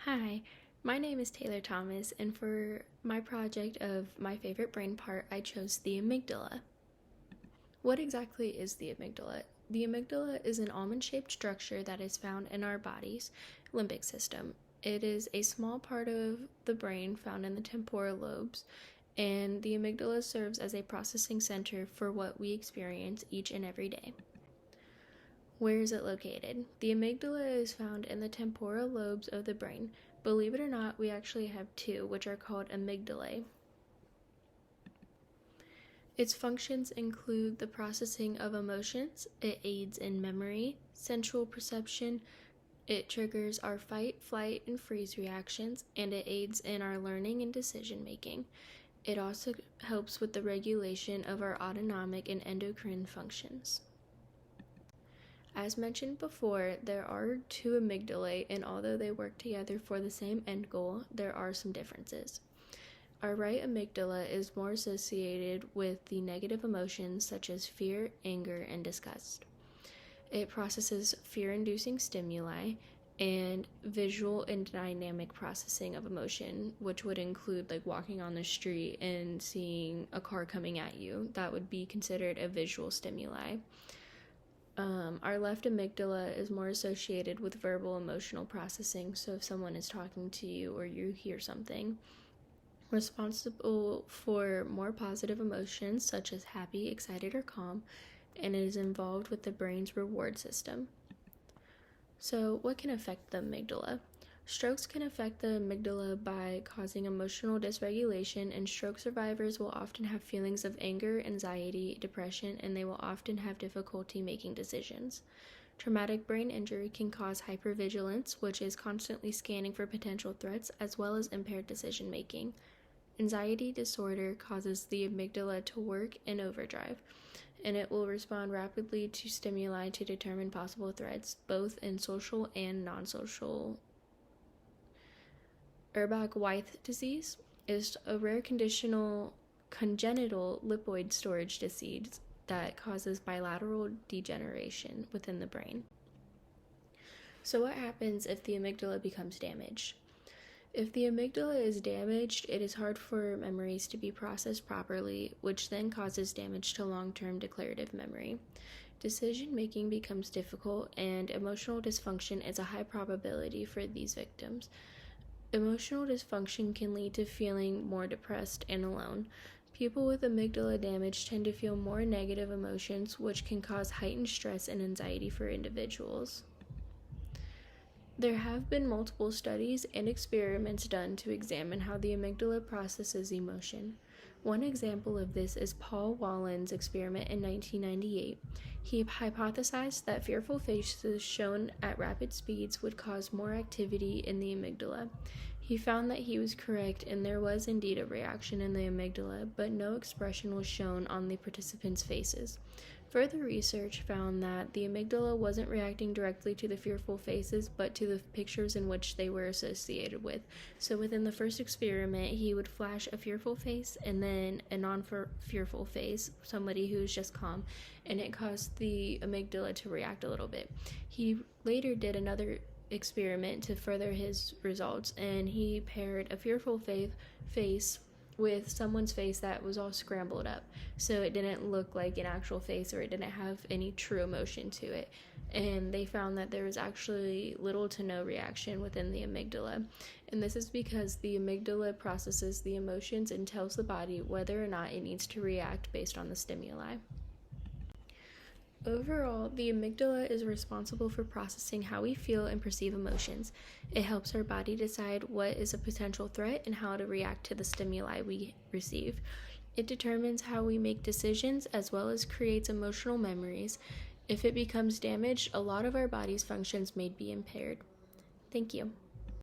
Hi, my name is Taylor Thomas, and for my project of my favorite brain part, I chose the amygdala. What exactly is the amygdala? The amygdala is an almond-shaped structure that is found in our body's limbic system. It is a small part of the brain found in the temporal lobes, and the amygdala serves as a processing center for what we experience each and every day. Where is it located? The amygdala is found in the temporal lobes of the brain. Believe it or not, we actually have two, which are called amygdalae. Its functions include the processing of emotions, it aids in memory, sensual perception, it triggers our fight, flight, and freeze reactions, and it aids in our learning and decision making. It also helps with the regulation of our autonomic and endocrine functions. As mentioned before, there are two amygdalae, and although they work together for the same end goal, there are some differences. Our right amygdala is more associated with the negative emotions such as fear, anger, and disgust. It processes fear-inducing stimuli and visual and dynamic processing of emotion, which would include like walking on the street and seeing a car coming at you. That would be considered a visual stimuli. Our left amygdala is more associated with verbal emotional processing, so if someone is talking to you or you hear something. Responsible for more positive emotions such as happy, excited, or calm, and it is involved with the brain's reward system. So, what can affect the amygdala? Strokes can affect the amygdala by causing emotional dysregulation, and stroke survivors will often have feelings of anger, anxiety, depression, and they will often have difficulty making decisions. Traumatic brain injury can cause hypervigilance, which is constantly scanning for potential threats, as well as impaired decision making. Anxiety disorder causes the amygdala to work in overdrive, and it will respond rapidly to stimuli to determine possible threats, both in social and non-social. Urbach-Wiethe disease is a rare congenital lipoid storage disease that causes bilateral degeneration within the brain. So what happens if the amygdala becomes damaged? If the amygdala is damaged, it is hard for memories to be processed properly, which then causes damage to long-term declarative memory. Decision-making becomes difficult, and emotional dysfunction is a high probability for these victims. Emotional dysfunction can lead to feeling more depressed and alone. People with amygdala damage tend to feel more negative emotions, which can cause heightened stress and anxiety for individuals. There have been multiple studies and experiments done to examine how the amygdala processes emotion. One example of this is Paul Wallen's experiment in 1998. He hypothesized that fearful faces shown at rapid speeds would cause more activity in the amygdala. He found that he was correct, and there was indeed a reaction in the amygdala, but no expression was shown on the participants' faces. Further research found that the amygdala wasn't reacting directly to the fearful faces, but to the pictures in which they were associated with. So within the first experiment, he would flash a fearful face and then a non-fearful face, somebody who's just calm, and it caused the amygdala to react a little bit. He later did another experiment to further his results, and he paired a fearful face with someone's face that was all scrambled up, so it didn't look like an actual face, or it didn't have any true emotion to it. And they found that there was actually little to no reaction within the amygdala, and this is because the amygdala processes the emotions and tells the body whether or not it needs to react based on the stimuli. Overall, the amygdala is responsible for processing how we feel and perceive emotions. It helps our body decide what is a potential threat and how to react to the stimuli we receive. It determines how we make decisions as well as creates emotional memories. If it becomes damaged, a lot of our body's functions may be impaired. Thank you.